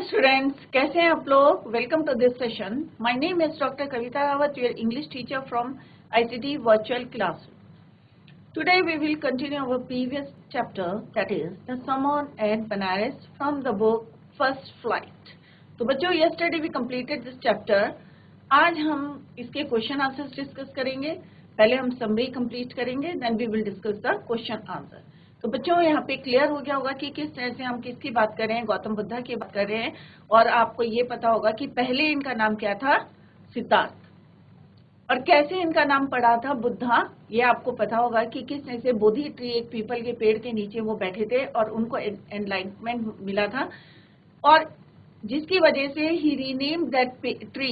Students, कैसे हैं आप लोग? Welcome to this session. My name is doctor Kavita Rawat, your English teacher from ICT virtual class. Today we will continue our previous chapter, that is the Samon at Banaras from the book First Flight. तो बच्चों, yesterday we completed this chapter. आज हम इसके question answers discuss करेंगे. पहले हम summary complete करेंगे, then we will discuss the question answer. तो बच्चों, यहाँ पे क्लियर हो गया होगा कि किस तरह से हम किसकी बात कर रहे हैं, गौतम बुद्धा की बात कर रहे हैं. और आपको ये पता होगा कि पहले इनका नाम क्या था, सिद्धार्थ, और कैसे इनका नाम पड़ा था बुद्धा. ये आपको पता होगा कि किस तरह से बोधि ट्री, एक पीपल के पेड़ के नीचे वो बैठे थे और उनको एनलाइटमेंट मिला था, और जिसकी वजह से ही rename that tree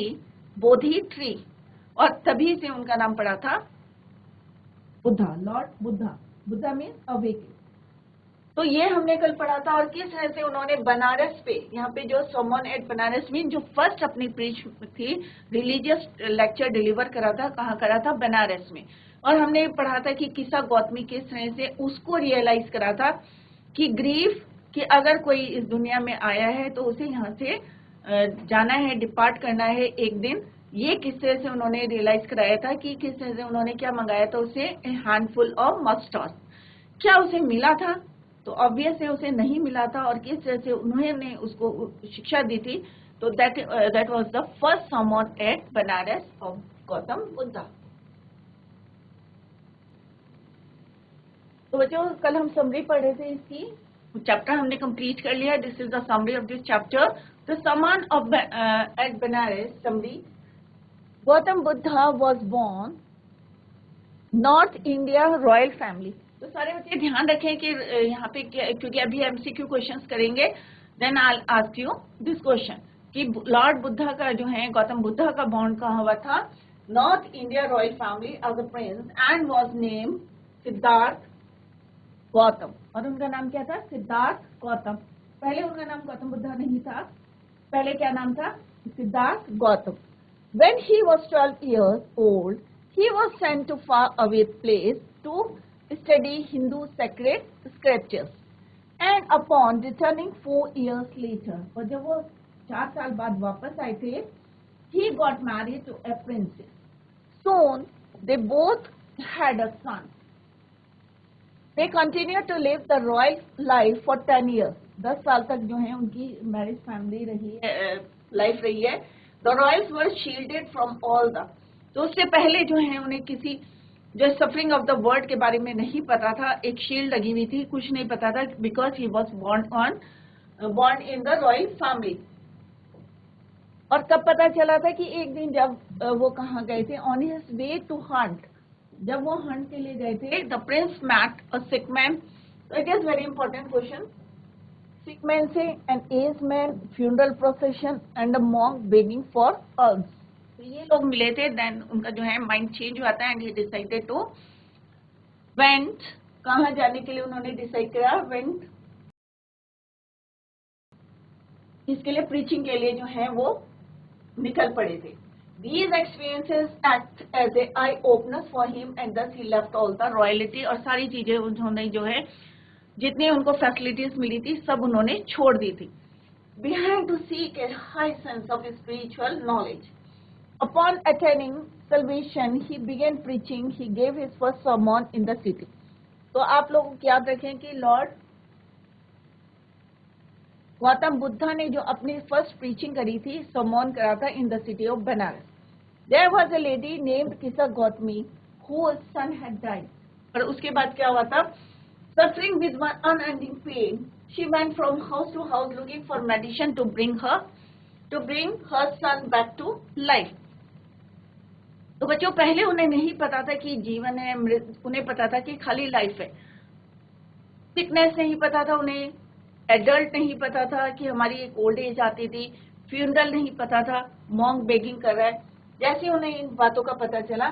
Bodhi tree, और तभी से उनका नाम पड़ा था Buddha, lord Buddha. Buddha means awakening. तो ये हमने कल पढ़ा था. और किस तरह से उन्होंने बनारस पे, यहाँ पे जो समन एट बनारस मीन जो फर्स्ट अपनी प्रीच थी, रिलीजियस लेक्चर डिलीवर करा था, कहाँ करा था, बनारस में. और हमने पढ़ा था कि किस्सा गौतमी किस तरह से उसको रियलाइज करा था कि ग्रीफ, कि अगर कोई इस दुनिया में आया है तो उसे यहाँ से जाना है, डिपार्ट करना है एक दिन. ये किस तरह से उन्होंने रियलाइज कराया था कि किस तरह से उन्होंने क्या मंगाया था उसे, हैंडफुल ऑफ मस्टर्ड. क्या उसे मिला था? तो ऑब्वियस है उसे नहीं मिला था. और किस तरह से उन्होंने उसको शिक्षा दी थी. तो that was the first sermon at Benares of Gautam Buddha. तो बच्चों, कल हम समरी पढ़ रहे थे, इसकी चैप्टर हमने कंप्लीट कर लिया. This is the summary of this chapter. The sermon of at Benares summary. Gautam Buddha was born north India royal family. तो सारे बच्चे ध्यान रखें कि यहाँ पे, क्योंकि अभी MCQ क्वेश्चंस करेंगे, then I ask you this question कि लॉर्ड बुद्धा का जो है, गौतम बुद्धा का बॉर्न कहाँ हुआ था? North India royal family as a prince and was name Siddhartha Gautam. और उनका नाम क्या था? सिद्धार्थ गौतम. पहले उनका नाम गौतम बुद्धा नहीं था. पहले क्या नाम था? Siddharth Gautam. When he was 12 years old, he was sent to far away place to study Hindu sacred scriptures. And upon returning 4 years later, और जब वो 4 साल बाद वापस आए थे, he got married to a princess. Soon they both had a son. They continued to live the royal life for 10 years. 10 साल तक जो है उनकी मैरिज फैमिली रही है, लाइफ रही है. The royals were shielded from all the. तो उससे पहले जो है उन्हें किसी जो सफरिंग ऑफ द वर्ल्ड के बारे में नहीं पता था. एक शील्ड लगी हुई थी, कुछ नहीं पता था, because he was born in the royal family. और तब पता चला था कि एक दिन जब वो कहाँ गए थे, on his way to hunt, जब वो हंट के लिए गए थे, the prince met a sick man. It is very important question. Sick man से an aged man, funeral procession and a monk begging for alms. तो ये लोग मिले थे. देन उनका जो है माइंड चेंज हुआ था and he decided to went. कहाँ जाने के लिए उन्होंने डिसाइड करा? वेंट. इसके लिए प्रीचिंग के लिए जो है वो निकल पड़े थे. These experiences act as a eye openers for him and thus he left all the royalty. और सारी चीजें उन्होंने जो है, जितनी उनको फैसिलिटीज मिली थी, सब उन्होंने छोड़ दी थी. Behind to seek a high sense of spiritual knowledge. Upon attaining salvation, he began preaching. He gave his first sermon in the city. तो आप लोग याद रखें कि लॉर्ड गौतम बुद्धा ने जो अपनी फर्स्ट प्रीचिंग करी थी, sermon करा था in the city of Banaras. There was a lady named किस्सा Gautami whose son had died. और उसके बाद क्या हुआ था? Suffering with one unending pain, she went from house to house looking for medicine to bring her son back to life. तो बच्चों, पहले उन्हें नहीं पता था कि जीवन है, उन्हें पता था कि खाली लाइफ है. सिकनेस नहीं पता था उन्हें, एडल्ट नहीं पता था कि हमारी एक ओल्ड एज आती थी, फ्यूनरल नहीं पता था, मॉन्क बेगिंग कर रहा है. जैसे उन्हें इन बातों का पता चला,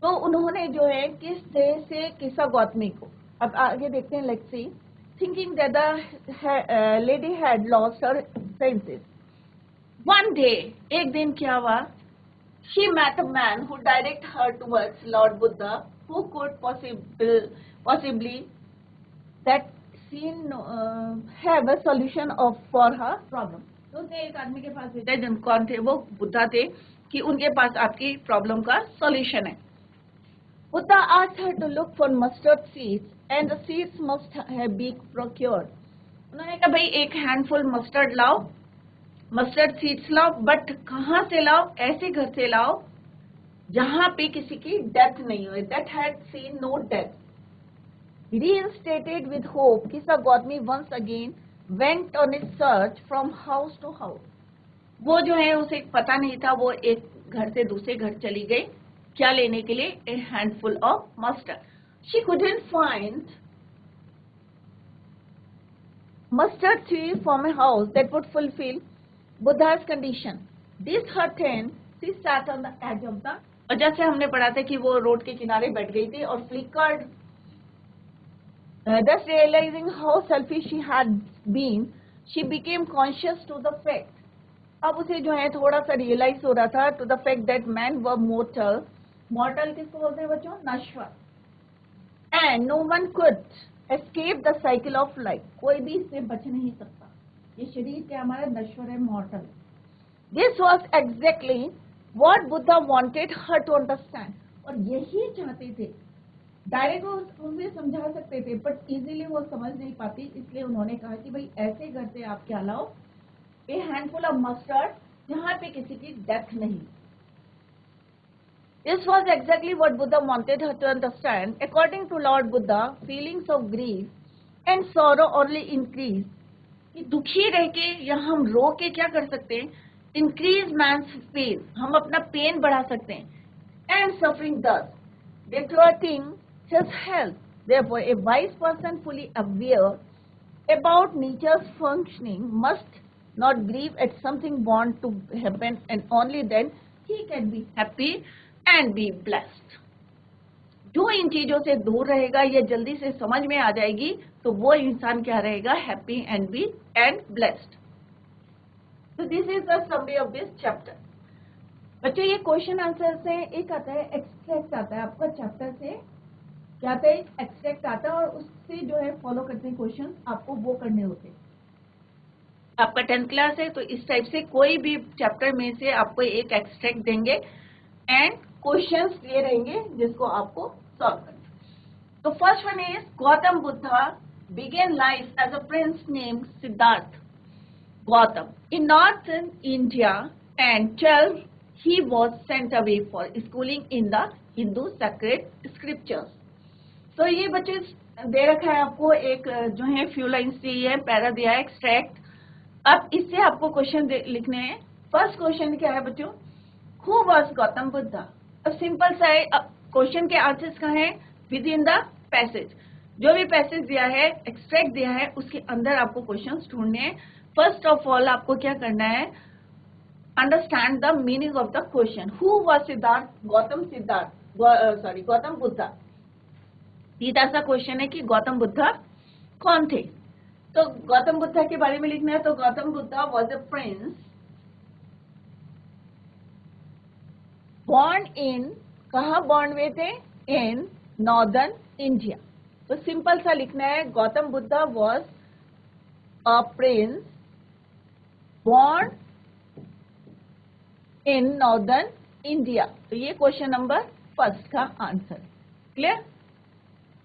तो उन्होंने जो है किस तरह से किस्सा गौतमी को, अब आगे देखते हैं. Let's see. Thinking that the lady had lost her senses. One day, एक दिन क्या हुआ? She met a man who directed her towards Lord Buddha, who could possibly that seen have a solution of for her problem. तो उसने एक आदमी के पास भेजा, जिन कौन थे वो? बुद्धा थे, कि उनके पास आपकी प्रॉब्लम का सॉल्यूशन है. Buddha asked her to look for mustard seeds and the seeds must have been procured. उन्होंने कहा भाई एक हैंडफुल मस्टर्ड लाओ, मस्टर्ड सीड्स लाओ, बट कहाँ से लाओ? ऐसे घर से लाओ जहां पे किसी की डेथ नहीं हुई. That had seen no death. Reinstated with hope, Kisa Gautami once again went on his search from house to house. वो जो है उसे पता नहीं था, वो एक घर से दूसरे घर चली गई. क्या लेने के लिए? A handful of mustard. She couldn't find mustard tree from a house that would fulfill Buddha's condition. Disheartened, she sat on the edge of the. और जैसे हमने पढ़ा था कि वो रोड के किनारे बैठ गई थी और flickered. Thus realizing how selfish she had been, she became conscious to the fact. अब उसे जो है थोड़ा सा रियलाइज हो रहा था to the fact that men were mortal. Mortal किसको बोलते हैं बच्चों? नश्वर. And no one could escape the cycle of life. कोई भी इससे बच नहीं सकता. ये शरीर क्या हमारा नश्वर है, mortal. This was exactly what Buddha wanted her to understand. और यही चाहते थे. डायरेक्ट वो उनसे समझा सकते थे, बट इजीली वो समझ नहीं पाती, इसलिए उन्होंने कहा कि भाई ऐसे घर से आप क्या लाओ? ए हैंडफुल ऑफ मस्टर्ड, जहां पे किसी की डेथ नहीं. This was exactly what Buddha wanted her to understand. According to Lord Buddha, feelings of grief and sorrow only increase. कि दुखी रह के या हम रो के क्या कर सकते हैं? Increase man's pain. हम अपना पेन बढ़ा सकते हैं. And suffering thus, deteriorating his health. Therefore, a wise person fully aware about nature's functioning must not grieve at something born to happen, and only then he can be happy and be blessed. जो इन चीजों से दूर रहेगा, ये जल्दी से समझ में आ जाएगी, तो वो इंसान क्या रहेगा? Happy and be and blessed. So this is the summary of this chapter. बच्चों ये क्वेश्चन आंसर से एक आता है एक्सट्रैक्ट आता है आपका चैप्टर से, क्या आता है? एक्सट्रैक्ट आता है, और उससे जो है फॉलो करते हैं क्वेश्चन, आपको वो करने होते हैं. आपका 10th क्लास है तो इस टाइप से कोई भी चैप्टर में से आपको एक एक्सट्रैक्ट देंगे एंड क्वेश्चंस ये रहेंगे जिसको आपको सॉल्व करना. तो first one is Gautam Buddha began life as a prince named Siddhartha Gautam in northern India and 12 he was sent away for schooling in the Hindu sacred scriptures. तो ये बच्चे दे रखा है आपको, एक जो है फ्यू लाइन्स दी है, पैरा दिया है, एक्सट्रैक्ट. अब इससे आपको क्वेश्चन लिखने हैं. फर्स्ट क्वेश्चन क्या है बच्चों? Who was Gautam Buddha? अब सिंपल सा है. क्वेश्चन के आंसर्स कहाँ हैं? With in the passage. जो भी पैसेज दिया है, एक्सट्रैक्ट दिया है, उसके अंदर आपको क्वेश्चंस ढूंढने हैं. फर्स्ट ऑफ ऑल आपको क्या करना है? Understand the meaning of the question. Who was Siddharth Gautam Buddha. सीधा सा क्वेश्चन है कि गौतम बुद्धा कौन थे. तो गौतम बुद्धा के बारे में लिखना है. तो Gautam Buddha was a prince born in, कहा बॉर्न हुए थे? In northern India. तो सिंपल सा लिखना है, Gautam Buddha was a prince born in northern India. तो ये क्वेश्चन नंबर फर्स्ट का आंसर. क्लियर?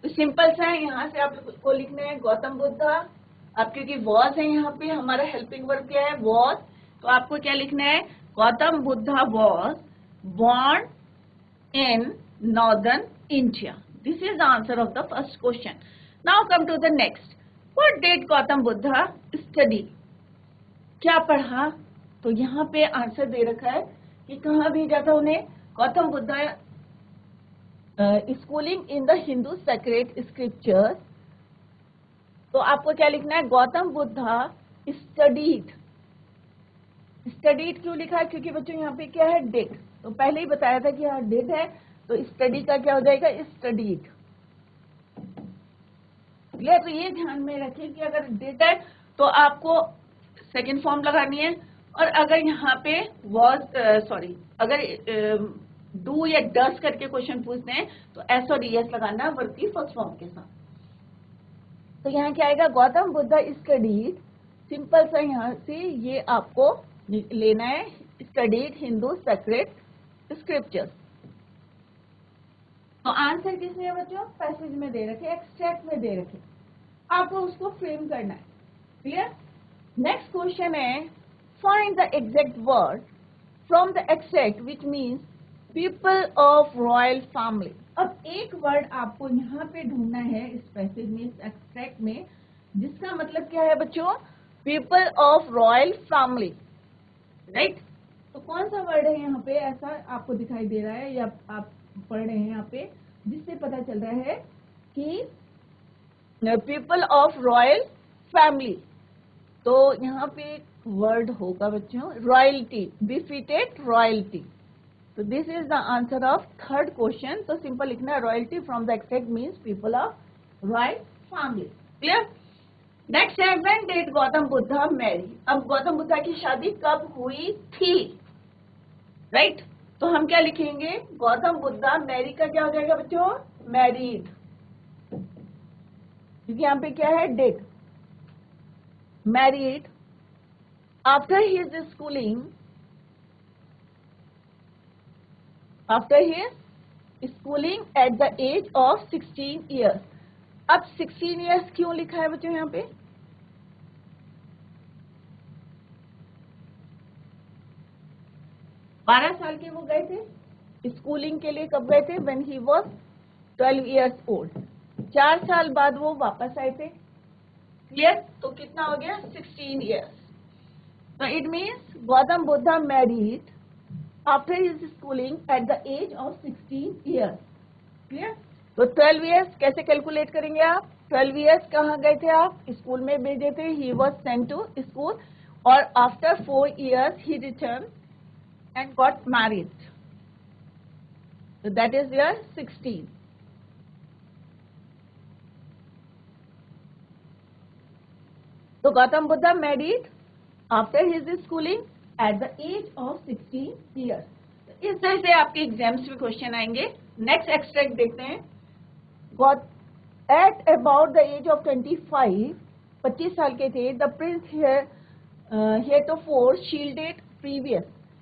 तो सिंपल सा है, यहाँ से आपको लिखना है गौतम बुद्धा. अब क्योंकि वॉज है यहाँ पे, हमारा हेल्पिंग वर्ब क्या है? वॉज. तो आपको क्या लिखना है? Gautam Buddha was born in northern India. This is the answer of the first question. Now come to the next. What did Gautam Buddha study? क्या पढ़ा? तो यहाँ पे आंसर दे रखा है कि कहाँ भेजा था उन्हें. Gautam Buddha schooling in the Hindu sacred scriptures. तो आपको क्या लिखना है? गौतम बुद्धा स्टडीड. स्टडीड क्यों लिखा है? क्योंकि बच्चों यहाँ पे क्या है? डिड. तो पहले ही बताया था कि यहाँ डिड है, तो स्टडी का क्या हो जाएगा? स्टडीड. क्लियर? तो ये ध्यान में रखें कि अगर डिड है तो आपको सेकेंड फॉर्म लगानी है, और अगर यहाँ पे वॉज अगर डू या डस करके क्वेश्चन पूछते हैं तो एस और ईएस लगाना वर्ब की फर्स्ट फॉर्म के साथ. तो यहाँ क्या आएगा, गौतम बुद्ध स्टडीड, सिंपल सा यहाँ से ये आपको लेना है, स्टडीड हिंदू सेक्रेट स्क्रिप्चर्स। तो आंसर किसने है बच्चों, पैसेज में दे रखे, एक्सट्रैक्ट में दे रखे, आपको उसको फ्रेम करना है। क्लियर। नेक्स्ट क्वेश्चन है, find the exact word from the extract which means people of royal family. अब एक वर्ड आपको यहाँ पे ढूंढना है इस पैसेज में, इस एक्सट्रैक्ट में, जिसका मतलब क्या है बच्चों, people of royal family, right. तो कौन सा वर्ड है यहाँ पे ऐसा आपको दिखाई दे रहा है या आप पढ़ रहे हैं यहाँ पे, जिससे पता चल रहा है कि पीपल ऑफ रॉयल फैमिली। तो यहाँ पे एक वर्ड होगा बच्चों, रॉयल्टी, बिफिटेड रॉयल्टी। तो this is the answer of third question. तो सिंपल लिखना है, royalty from the extract means people of royal family. Clear. Next है, when did Gautam Buddha marry. अब गौतम बुद्धा की शादी कब हुई थी, राइट। तो हम क्या लिखेंगे, गौतम बुद्धा मैरी का क्या हो जाएगा बच्चों, मैरिड, क्योंकि यहाँ पे क्या है, did, married after his schooling, after his schooling at the age of 16 years. अब 16 ईयर्स क्यों लिखा है बच्चों यहाँ पे, बारह साल के वो गए थे स्कूलिंग के लिए, कब गए थे, when he was 12 years old. 4 साल बाद वो वापस आए थे। क्लियर। तो कितना हो गया, 16 ईयर्स। तो it means Gautam Buddha married after his schooling at the age of 16 years. Clear. तो 12 ईयर्स कैसे कैलकुलेट करेंगे आप, 12 ईयर्स कहाँ गए थे आप, स्कूल में भेजे थे, he was sent to school, और after 4 years he return and got married. So that is your 16. So Gautam Buddha married after his schooling at the age of 16 years. इस तरह से आपके एग्जाम्स में क्वेश्चन आएंगे। नेक्स्ट एक्सट्रैक्ट देखते हैं। At about the age of 25, 25 साल के थे, the prince heretofore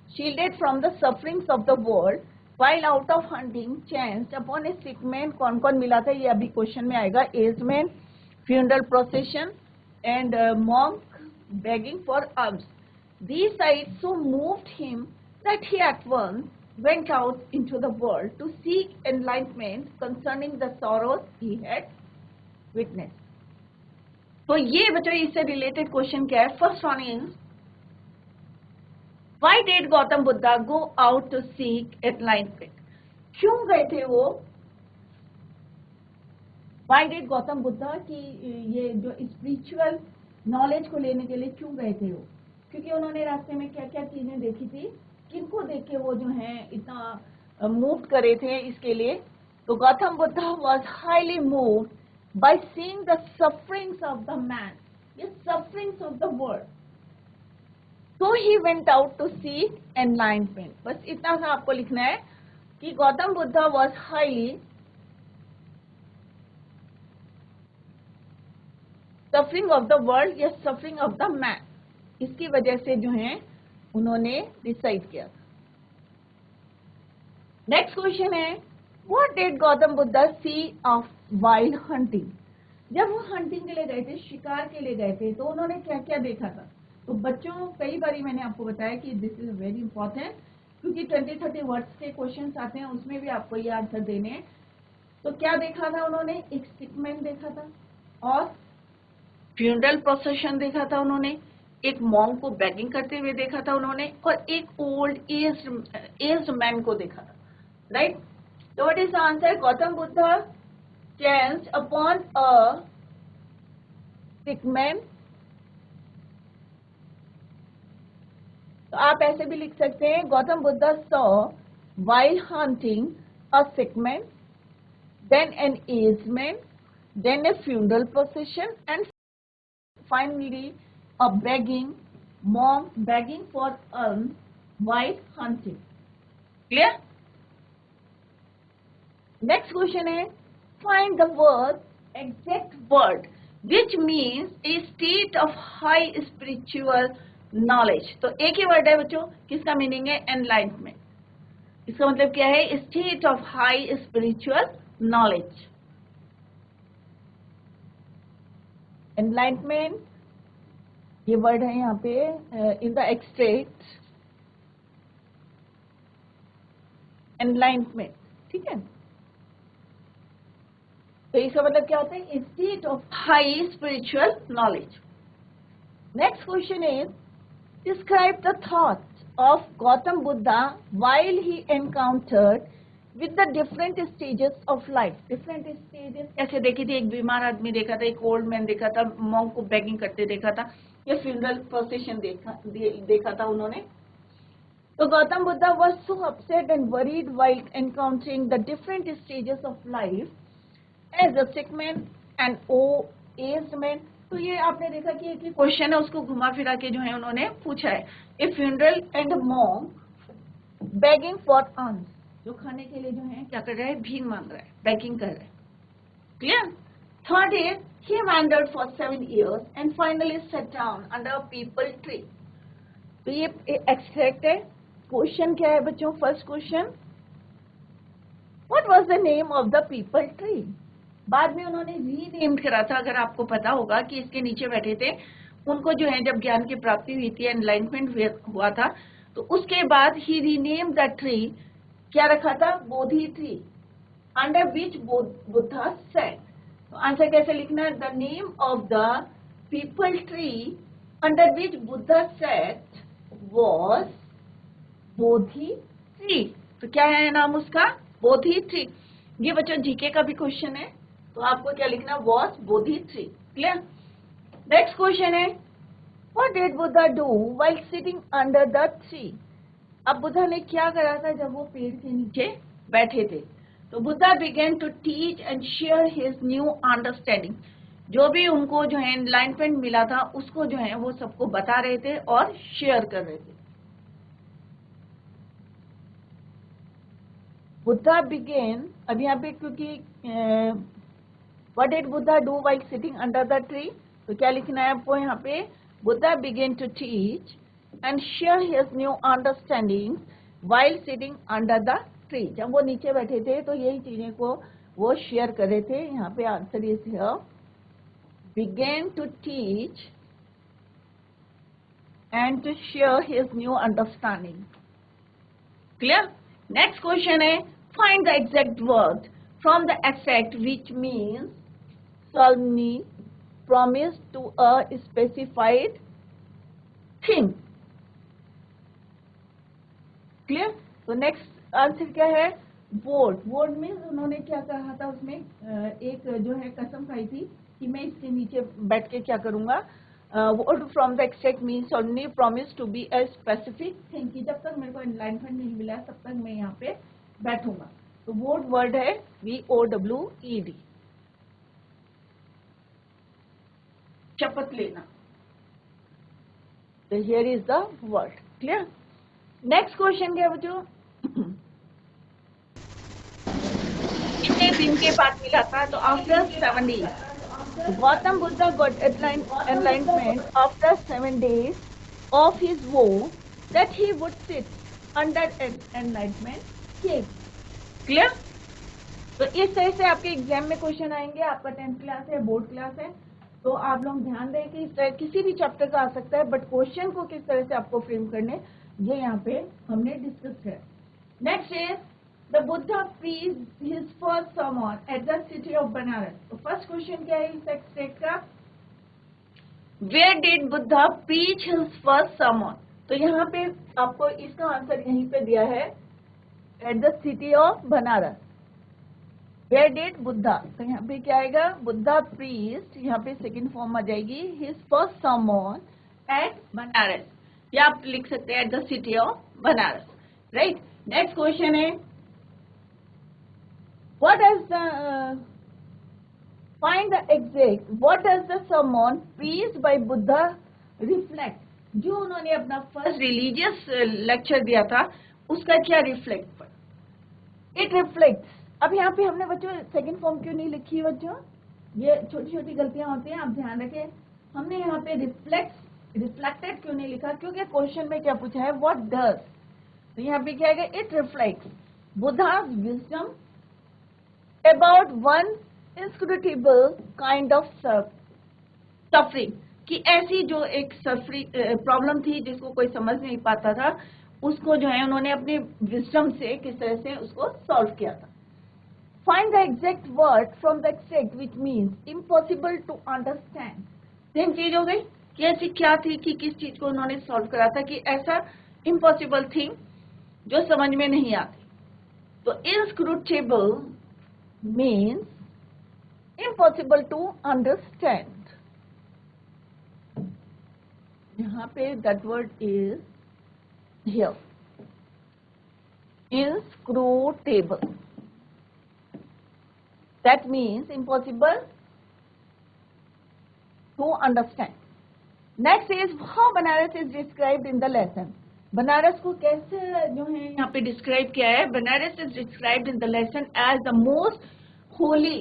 shielded from the sufferings of the world, while out of hunting chanced upon a sick man। कौन कौन मिला था ये अभी क्वेश्चन में आएगा, as man, funeral procession and monk begging for alms। These sights so moved him that he at once went out into the world to seek enlightenment concerning the sorrows he had witnessed। तो ये बच्चों इससे related question क्या है, first one is, Why did Gautam Buddha go out to seek enlightenment? क्यों गए थे वो, Why did Gautam Buddha की ये जो स्पिरिचुअल नॉलेज को लेने के लिए क्यों गए थे वो, क्योंकि उन्होंने रास्ते में क्या क्या चीजें देखी थी, किनको देख के वो जो है इतना मूव करे थे इसके लिए। तो Gautam Buddha was highly moved by seeing the sufferings of the man, ये sufferings of the world. So he went out to seek enlightenment। बस इतना सा आपको लिखना है कि Gautam Buddha was highly suffering of the world या suffering of the man, इसकी वजह से जो है उन्होंने डिसाइड किया। नेक्स्ट क्वेश्चन है, What did Gautam Buddha see of while hunting। जब वो हंटिंग के लिए गए थे, शिकार के लिए गए थे, तो उन्होंने क्या क्या देखा था। तो बच्चों कई बार मैंने आपको बताया कि दिस इज वेरी इंपॉर्टेंट, क्योंकि 20-30 वर्ड्स के क्वेश्चंस आते हैं, उसमें भी आपको ये आंसर देने हैं। तो क्या देखा था उन्होंने, एक सिक मैन देखा था, और फ्यूनरल प्रोसेशन देखा था उन्होंने, एक मॉन्क को बेगिंग करते हुए देखा था उन्होंने, और एक ओल्ड एज्ड मैन को देखा था, राइट। तो what is the answer, Gautam Buddha chanced upon a sick man। तो आप ऐसे भी लिख सकते हैं, Gautam Buddha saw while hunting a sick man, then an aged man, then a funeral procession, and finally a begging monk begging for alms while hunting। Clear? Next question है, find the word, exact word which means a state of high spiritual knowledge. तो एक ही word है बच्चों, किसका meaning है? Enlightenment. इसका मतलब क्या है? State of high spiritual knowledge. Enlightenment ये वर्ड है यहाँ पे इन द एक्सट्रैक्ट. एनलाइटमेंट, ठीक है. तो इसका मतलब क्या होता है? State of high spiritual knowledge. Next question is describe the thoughts of Gautam Buddha while he encountered with the different stages of life. different stages ऐसे देखी थी, एक बीमार आदमी देखा था, एक ओल्ड मैन देखा था, मॉन्क को बेगिंग करते देखा था, या फ्यूनरल प्रोसेशन देखा था उन्होंने. तो Gautam Buddha was so upset and worried while encountering the different stages of life as a sick man and aged man. तो ये आपने देखा कि एक ही क्वेश्चन है, उसको घुमा फिरा के जो है उन्होंने पूछा है. A funeral and monk begging for alms, जो खाने के लिए जो है क्या कर रहा है? भीख मांग रहा है, बेगिंग कर रहा है. Clear. Third is he wandered for 7 years and finally sat down under a peepal tree. तो ये एक्सट्रैक्ट है. क्वेश्चन क्या है बच्चों? First question, what was the name of the peepal tree? बाद में उन्होंने रीनेम करा था. अगर आपको पता होगा कि इसके नीचे बैठे थे, उनको जो है जब ज्ञान की प्राप्ति हुई थी, एनलाइटमेंट हुआ था, तो उसके बाद ही रीनेम द ट्री. क्या रखा था? Bodhi tree, under which Buddha sat. तो आंसर कैसे लिखना है? The name of the peepal tree under which Buddha sat was Bodhi tree. तो क्या है नाम उसका? बोधि ट्री. ये बच्चों जीके का भी क्वेश्चन है, तो आपको क्या लिखना? Was Bodhi tree. Clear. Next question है, what did Buddha do while sitting under the tree? अब बुद्धा ने क्या करा था जब वो पेड़ के नीचे बैठे थे? तो Buddha began to teach and share his new understanding. जो भी उनको जो है एनलाइटमेंट मिला था, उसको जो है वो सबको बता रहे थे और शेयर कर रहे थे. बुद्धा बिगेन, अब यहाँ पे क्योंकि what did Buddha do while sitting under the tree? तो क्या लिखना है आपको यहाँ पे? Buddha began to teach and share his new understanding while sitting under the tree. जब वो नीचे बैठे थे तो यही चीजें को वो शेयर कर रहे थे. यहाँ पे answer is here, began to teach and to share his new understanding. Clear? Next question है, find the exact word from the extract which means solemnly promised to a specified thing. Clear? तो next answer क्या है? Vote. Vote means उन्होंने क्या कहा था उसमें? एक जो है कसम खाई थी कि मैं इसके नीचे बैठ के क्या करूंगा? Vowed from the extract means solemnly promise to be a specific thing, कि जब तक मेरे को एनलाइटमेंट नहीं मिला तब तक मैं यहाँ पे बैठूंगा. तो वोट वर्ड है VOWED, शपथ लेना. तो here is the word. Clear. Next question क्या बच्चों? कितने दिन के बाद मिला था? तो after 7 days. Gautam Buddha got enlightenment after 7 days of his woe that he would sit under an enlightenment cave. Clear. तो इस तरह से आपके एग्जाम में क्वेश्चन आएंगे. आपका 10th क्लास है, बोर्ड क्लास है, तो आप लोग ध्यान दें कि इस तरह किसी भी चैप्टर का आ सकता है, बट क्वेश्चन को किस तरह से आपको फ्रेम करने, ये यहाँ पे हमने डिस्कस किया. Next is the Buddha preached his first sermon at the city of Benares. तो फर्स्ट क्वेश्चन क्या है इस एक्सट्रैक्ट का? Where did Buddha preach his first sermon? तो यहाँ पे आपको इसका आंसर यहीं पे दिया है, at the city of Benares. Where did Buddha, तो यहाँ पे क्या आएगा? बुद्धा प्रीच्ड, यहाँ पे सेकंड फॉर्म आ जाएगी, his first sermon at Benares, या आप लिख सकते हैं at the city of Benares. Right. Next question है, what does the find the exact what does the sermon preached by Buddha reflect? जो उन्होंने अपना फर्स्ट रिलीजियस लेक्चर दिया था उसका क्या रिफ्लेक्ट पर? It reflects. अब यहाँ पे हमने बच्चों सेकंड फॉर्म क्यों नहीं लिखी बच्चों? ये छोटी छोटी गलतियां होती हैं, आप ध्यान रखें। हमने यहाँ पे रिफ्लेक्टेड क्यों नहीं लिखा, क्योंकि क्वेश्चन में क्या पूछा है, व्हाट डज, तो यहाँ पे क्या है, it reflects Buddha's wisdom about one inscrutable kind of suffering, कि ऐसी जो एक प्रॉब्लम थी जिसको कोई समझ नहीं पाता था, उसको जो है उन्होंने अपने विजडम से किस तरह से उसको सॉल्व किया था। Find the exact word from the extract which means impossible to understand. Same चीज हो गई कि ऐसी क्या थी कि किस चीज को उन्होंने सॉल्व करा था, कि ऐसा इम्पॉसिबल थिंग जो समझ में नहीं आती। तो inscrutable means impossible to understand. यहाँ पे that word is here, inscrutable, that means impossible to understand. Next is how Banaras is described in the lesson. Banaras को कैसे जो है यहाँ पे डिस्क्राइब किया है, Banaras is described in the lesson as the most holy,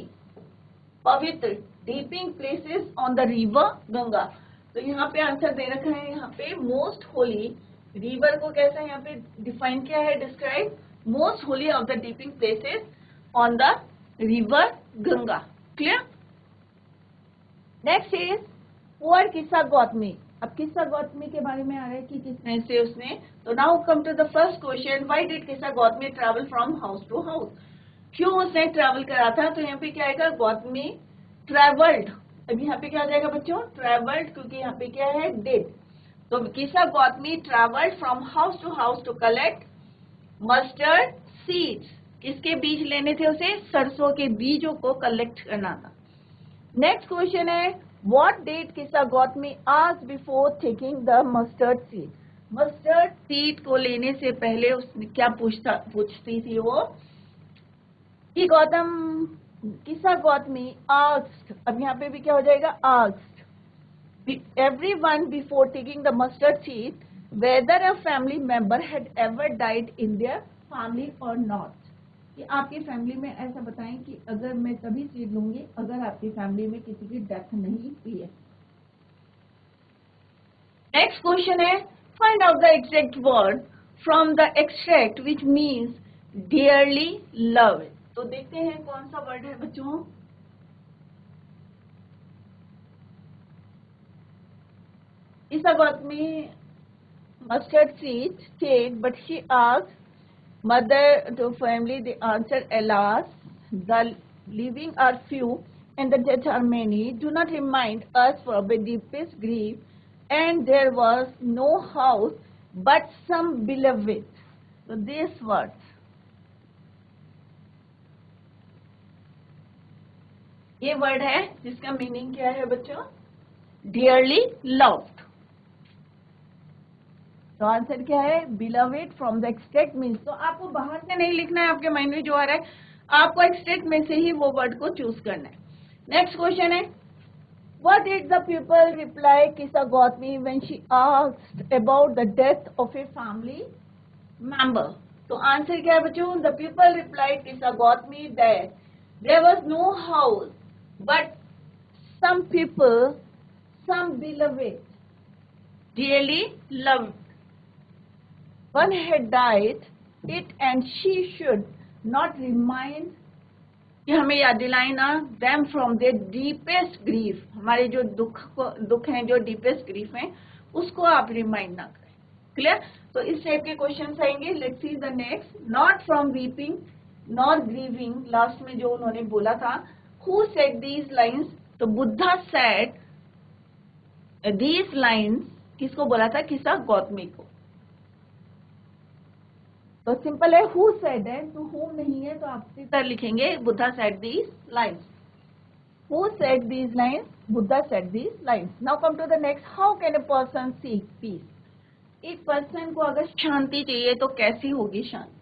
पवित्र, dipping places on the river Ganga. तो यहाँ पे आंसर दे रखा है, यहाँ पे मोस्ट होली, रिवर को कैसा यहाँ पे डिफाइन किया है, describe most Holi of the डीपिंग places on the river Ganga. Clear. Next is poor किस्सा गौतमी। अब किस्सा गौतमी के बारे में आ रहा है कि किस तरह से उसने, तो now come to the first question, why did Kisa Gautami travel from house to house, क्यों उसने ट्रैवल करा था। तो यहाँ पे क्या आएगा, गौतमी ट्रैवल्ड। अब यहाँ पे क्या आ जाएगा बच्चों, ट्रैवल्ड, क्योंकि यहाँ पे क्या है, डिड। तो किस्सा Gautami travelled from house to collect mustard seeds. किसके बीज लेने थे उसे, सरसों के बीजों को कलेक्ट करना था। नेक्स्ट क्वेश्चन है, what did Kisa Gautami ask before taking the mustard seed. Mustard seed को लेने से पहले उसने क्या पूछती थी वो, कि गौतम, किस्सा गौतमी आस्क्ड, अब यहाँ पे भी क्या हो जाएगा, asked everyone before taking the mustard seed whether a family member had ever died in their family or not, कि आपकी फैमिली में ऐसा बताएं कि अगर मैं तभी सीड लूंगी अगर आपकी फैमिली में किसी की डेथ नहीं हुई है। नेक्स्ट क्वेश्चन है, find out the exact word from the extract which means dearly love. तो देखते हैं कौन सा वर्ड है बच्चों, किस्सा Gautami mustard seeds take, but she asked mother to family. They answered, alas, the living are few and the dead are many. Do not remind us of the deepest grief. And there was no house, but some beloved. So these words. ये word है जिसका meaning क्या है बच्चों, dearly loved. तो answer क्या है, beloved from the extract means. तो आपको बाहर से नहीं लिखना है, आपके माइंड में जो आ रहा है आपको एक्सट्रैक्ट में से ही वो वर्ड को चूज करना है। नेक्स्ट क्वेश्चन है, what did the people reply Kisa Gotami when she asked about the death of a family member. तो आंसर क्या है बच्चों, the people replied Kisa Gotami that there was no house but some people, some beloved, dearly loved, one had died it and she should not remind, कि हमें याद दिलाना them from their deepest grief, हमारे जो दुख हैं, जो deepest grief हैं, उसको आप रिमाइंड ना करें। क्लियर। तो इस टाइप के क्वेश्चन आएंगे। Let's see the next, not from weeping nor grieving, last में जो उन्होंने बोला था, हु सेड दीज लाइन्स। तो बुद्धा सेड दीज लाइन्स, किसको बोला था, किस्सा गौतमी को। तो सिंपल है, हु सेड है, तो हु नहीं है तो आप सीधा लिखेंगे Buddha said these lines, who said these lines, Buddha said these lines. Now come to the next, how can a person seek peace. एक पर्सन को अगर शांति चाहिए तो कैसी होगी शांति।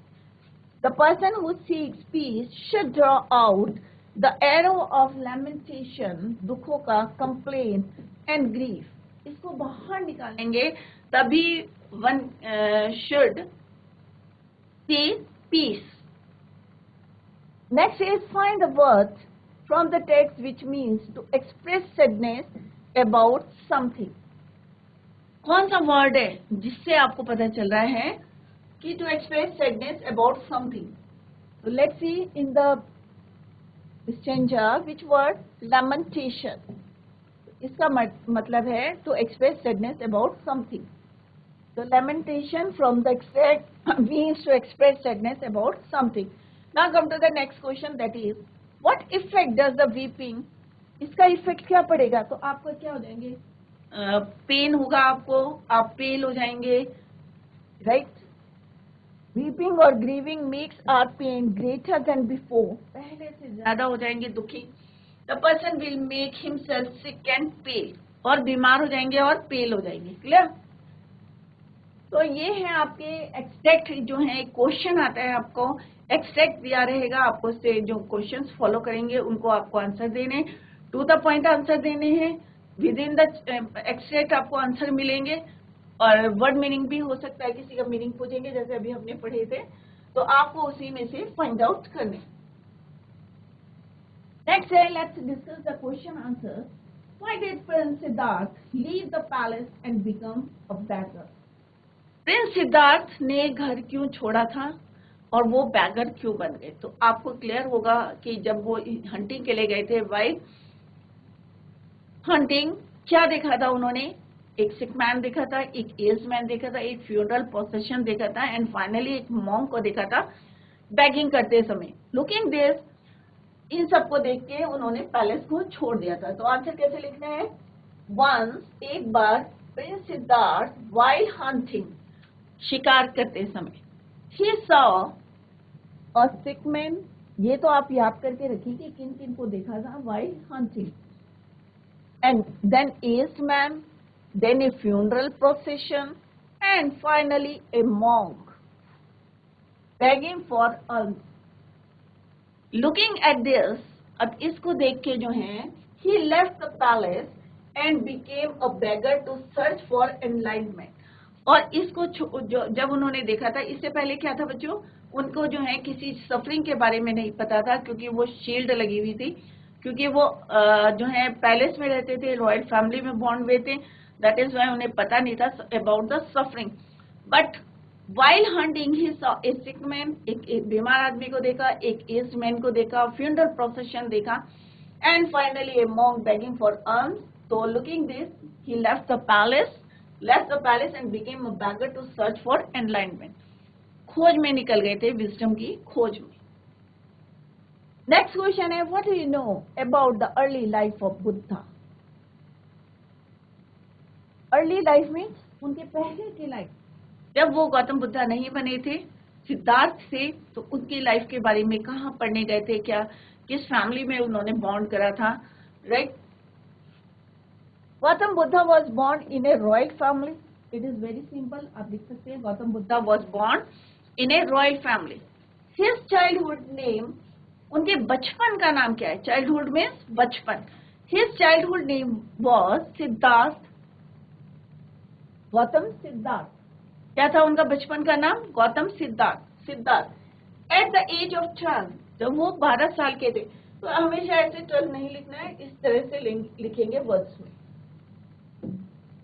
The person who seeks peace should draw out the arrow of lamentation, दुखों का, कंप्लेन एंड ग्रीफ, इसको बाहर निकालेंगे तभी one should see peace. Next is find the words from the text which means to express sadness about something. कौन सा word है जिससे आपको पता चल रहा है कि to express sadness about something? So let's see in the stanza which word? Lamentation. इसका मतलब है to express sadness about something. So lamentation from the extract means to express sadness about something. Now come to the next question, that is what effect does the weeping? इसका effect क्या पड़ेगा? तो आपको क्या हो जाएंगे? पेन होगा आपको, आप पेल हो जाएंगे, राइट? वीपिंग और grieving makes our pain greater than before. पहले से ज्यादा हो जाएंगे दुखी. The person will make himself sick and pale. और बीमार हो जाएंगे और पेल हो जाएंगे. क्लियर? तो ये है आपके एक्सट्रैक्ट जो है. क्वेश्चन आता है आपको, एक्सट्रैक्ट दिया रहेगा आपको, से जो क्वेश्चंस फॉलो करेंगे उनको आपको आंसर देने, टू द पॉइंट आंसर देने हैं. विद इन द एक्सट्रैक्ट आपको आंसर मिलेंगे और वर्ड मीनिंग भी हो सकता है, किसी का मीनिंग पूछेंगे जैसे अभी हमने पढ़े थे, तो आपको उसी में से फाइंड आउट करने. नेक्स्ट है, let's discuss the question answer. Why did Prince Siddharth leave the palace and become a bagger? Prince Siddharth ने घर क्यों छोड़ा था और वो बैगर क्यों बन गए? तो आपको क्लियर होगा कि जब वो हंटिंग के लिए गए थे, वाइल्ड हंटिंग, क्या देखा था उन्होंने? एक सिक मैन देखा था, एक एज मैन देखा था, एक फ्यूनरल प्रोसेशन देखा था, एंड फाइनली एक मॉन्क को देखा था बैगिंग करते समय. लुकिंग दिस, इन सबको देख के उन्होंने पैलेस को छोड़ दिया था. तो आंसर कैसे लिखना है? वंस, एक बार, प्रिंस सिद्धार्थ वाइल्ड हंटिंग, शिकार करते समय, he saw a sick man. ये तो आप याद करके रखिए कि किन किन को देखा था while hunting. And then aged man, then a funeral procession, and finally a monk begging for alms. Looking at this, अब इसको देख के जो है, he left the palace and became a beggar to search for enlightenment. और इसको जब उन्होंने देखा था, इससे पहले क्या था बच्चों, उनको जो है किसी सफरिंग के बारे में नहीं पता था, क्योंकि वो शील्ड लगी हुई थी, क्योंकि वो जो है पैलेस में रहते थे, रॉयल फैमिली में बॉर्न हुए थे. दैट इज वाई उन्हें पता नहीं था about the suffering. But while hunting he saw a sick man, एक बीमार आदमी को देखा, एक एज्ड मैन को देखा, फ्यूनरल प्रोसेशन देखा, and finally a monk begging for alms. तो looking this, he left the palace and became a beggar to search for enlightenment. खोज में निकल गए थे, विजडम की खोज में. नेक्स्ट क्वेश्चन है, what do you know about the early life of Buddha? Early life means उनके पहले की लाइफ, जब वो गौतम बुद्धा नहीं बने थे, सिद्धार्थ थे, तो उनकी लाइफ के बारे में कहाँ पढ़ने गए थे, क्या किस फैमिली में उन्होंने बॉन्ड करा था, right? Gautam Buddha was born in a royal family. It is very simple. आप लिख सकते हैं, Gautam Buddha was born in a royal family. His childhood name, उनके बचपन का नाम क्या है? Childhood means बचपन. His childhood name was Siddharth. Gautam Siddharth. क्या था उनका बचपन का नाम? Gautam Siddharth. At the age of 12, जब वो 12 साल के थे, तो हमेशा ऐसे 12 नहीं लिखना है, इस तरह से लिखेंगे वर्ड्स में.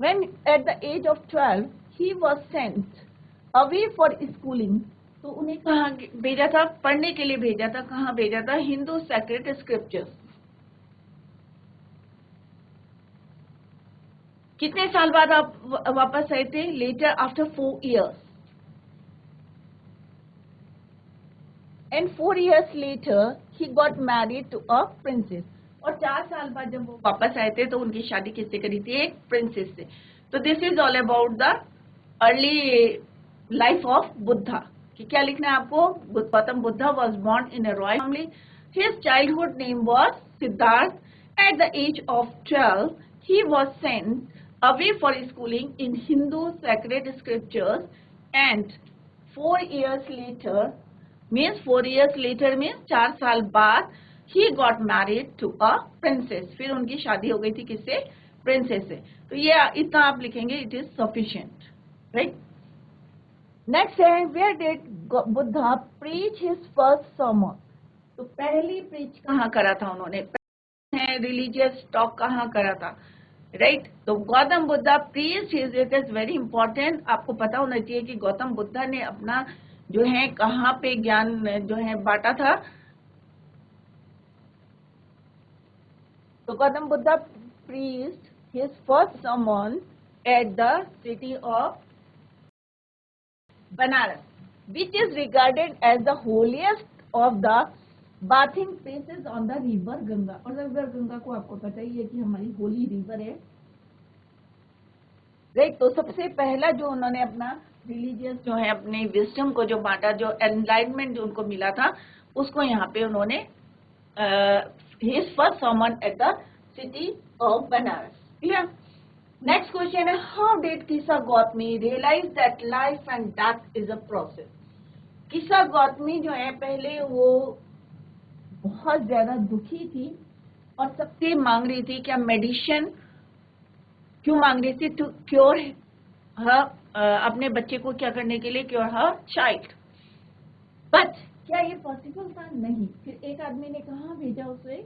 When at the age of 12, he was sent away for schooling. तो उन्हें कहाँ भेजा था? पढ़ने के लिए भेजा था. कहाँ भेजा था? Hindu sacred scriptures. कितने साल बाद आप वापस आए थे? Later, after 4 years. And 4 years later, he got married to a princess. और 4 साल बाद जब वो वापस आए थे, तो उनकी शादी किससे करी थी? एक प्रिंसेस से. तो this is all about the early life of Buddha. कि क्या लिखना है आपको? Gautam Buddha was born in a royal family. His childhood name was Siddharth. At the age of 12 he was sent away for schooling in Hindu sacred scriptures. And 4 years later means 4 साल बाद he got married to a princess. फिर उनकी शादी हो गई थी किससे? Princess से. तो ये इतना आप लिखेंगे, it is sufficient, right? Next है, where did Buddha preach his first sermon? तो पहली प्रीच कहाँ करा था उन्होंने, रिलीजियस टॉक कहाँ करा था, राइट। तो Gautam Buddha preach his, it is very important, आपको पता होना चाहिए कि गौतम बुद्धा ने अपना जो है कहाँ पे ज्ञान जो है बांटा था। तो Gautam Buddha preached his first sermon at the city of Banaras, which is regarded as the holiest of the bathing places on the river Ganga. और river Ganga को आपको पता ही है कि हमारी होली रिवर है, राइट। तो सबसे पहला जो उन्होंने अपना रिलीजियस जो है अपने विजडम को जो बांटा, जो एनलाइटमेंट जो उनको मिला था, उसको यहाँ पे उन्होंने his first sermon at the city of Banaras. Clear? Next question है, how did Kisa Gautami realize that life and death is a process? किसा गौतमी जो है पहले वो बहुत ज्यादा दुखी थी और सबसे मांग रही थी क्या मेडिसिन, क्यों मांग रही थी, टू क्योर अपने बच्चे को क्या करने के लिए, क्योर हर चाइल्ड। बट क्या ये पॉसिबल था? नहीं। फिर एक आदमी ने कहा भेजा उसे,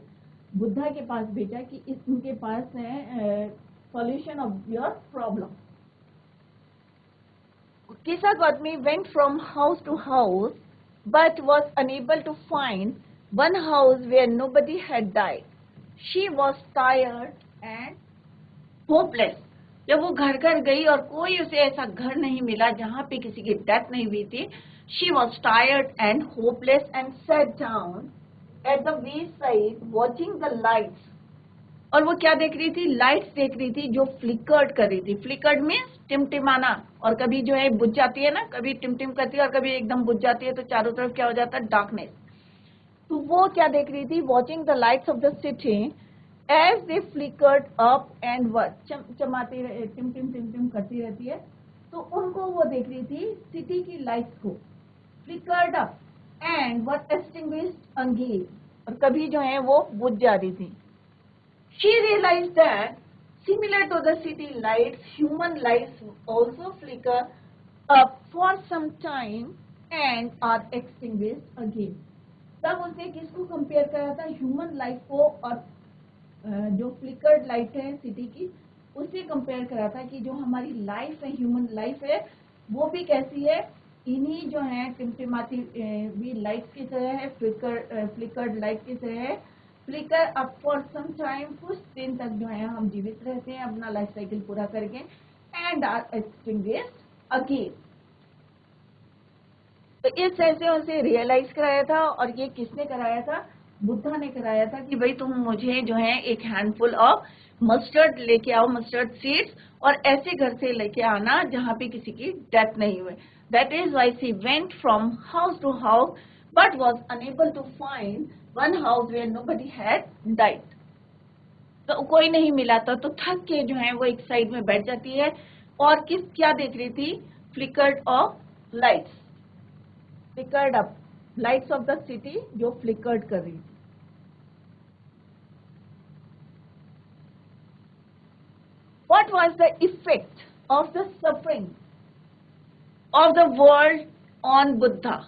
बुद्धा के पास भेजा कि इनके पास है solution of your problem. Kisa Gautami went from house to house but was unable to find one house where nobody had died. She was tired and hopeless. जब वो घर घर गई और कोई उसे ऐसा घर नहीं मिला जहाँ पे किसी की डेथ नहीं हुई थी, she was tired and hopeless and sat down at the wayside watching the lights. और वो क्या देख रही थी? लाइट्स देख रही थी जो फ्लिकर्ड कर रही थी। फ्लिकर्ड मीन्स टिमटिमाना, और कभी जो है बुझ जाती है ना, कभी टिमटिम करती है और कभी एकदम बुझ जाती है, तो चारों तरफ क्या हो जाता है? डार्कनेस। तो वो क्या देख रही थी? Watching the lights of the city as they flickered up and word, चमाती टिमटिम टिमटिम करती रहती है, तो उनको वो देख रही थी सिटी की लाइट्स को, flickered up and were extinguished again, और कभी जो है वो बुझ जा रही थी। She realized that similar to the city lights, human lights also flicker up for some time and are extinguished again. तब उसने किसको कंपेयर करा था? ह्यूमन लाइफ को, और जो फ्लिकर्ड लाइट है सिटी की, उससे कंपेयर करा था कि जो हमारी लाइफ है, ह्यूमन लाइफ है, वो भी कैसी है? इन्हीं जो है टिमटिमाती भी लाइट की तरह है, फ्लिकर्ड लाइट की तरह है। Flicker up for some time, कुछ दिन तक जो है हम जीवित रहते हैं अपना लाइफ साइकिल पूरा करके, एंड आर एक्सटिंग्विश्ड अगेन। तो इस तरह से उसे रियलाइज कराया था, और ये किसने कराया था? बुद्धा ने कराया था कि भाई तुम मुझे जो है एक हैंडफुल ऑफ मस्टर्ड लेके आओ, मस्टर्ड सीड्स, और ऐसे घर से लेके आना जहाँ पे किसी की डेथ नहीं हुई। That is why she went from house to house but was unable to find one house where nobody had died. तो कोई नहीं मिला था, तो थक के जो है वो एक साइड में बैठ जाती है, और क्या देख रही थी? Flickered of lights, flickered up lights of the city जो फ्लिकर्ड कर रही थी। What was the effect of the suffering of the world on Buddha?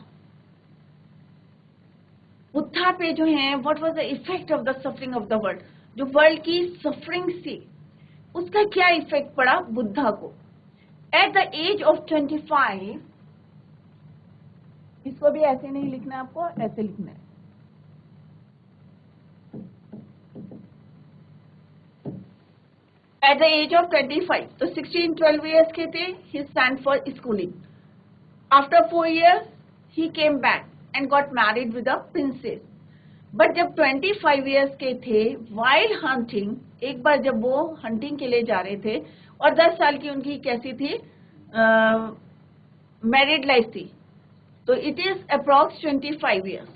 Buddha पे जो है what was the effect of the suffering of the world, जो world की suffering से उसका क्या इफेक्ट पड़ा बुद्धा को? एट द एज ऑफ 25, इसको भी ऐसे नहीं लिखना, आपको ऐसे लिखना है। एट द एज ऑफ 25, तो 16-12 ईयर्स के थे, he stand for schooling. After 4 years he came back and got married with a princess. But जब 25 years के थे, while hunting, एक बार जब वो हंटिंग के लिए जा रहे थे, और 10 साल की उनकी कैसी थी? मैरिड लाइफ थी। तो it is approx 25 years,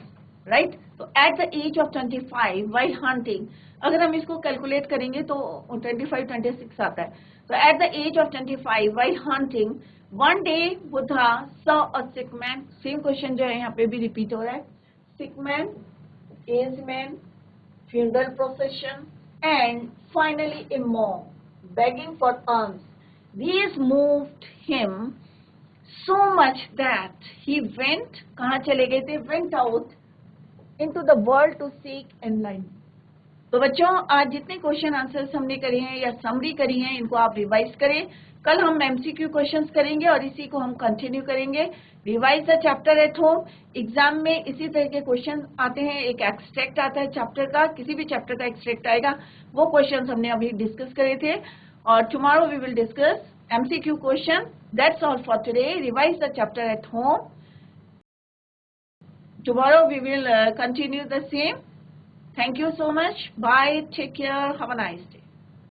right. तो at the age of 25 while hunting, अगर हम इसको कैलकुलेट करेंगे तो 25-26 आता है। तो at the age of 25 while hunting, one day Buddha saw a sick man. Same question जो है यहाँ पे भी रिपीट हो रहा है। sick man, aged man, funeral procession, and finally a monk begging for alms. These moved him so much that he went, कहाँ चले गए थे? Went out into the world to seek enlightenment. तो बच्चों आज जितने क्वेश्चन आंसर्स हमने करे हैं या समरी करी हैं इनको आप रिवाइज करें. कल हम एमसीक्यू क्वेश्चंस करेंगे और इसी को हम कंटिन्यू करेंगे. Revise the chapter at home. Exam में इसी तरह के क्वेश्चन आते हैं. एक एक्सट्रैक्ट आता है चैप्टर का, किसी भी चैप्टर का एक्सट्रैक्ट आएगा. वो क्वेश्चंस हमने अभी डिस्कस करे थे और tomorrow we will discuss MCQ question. That's all for today. Revise the chapter at home. Tomorrow we will continue the same. Thank you so much. Bye. Take care. Have a nice day.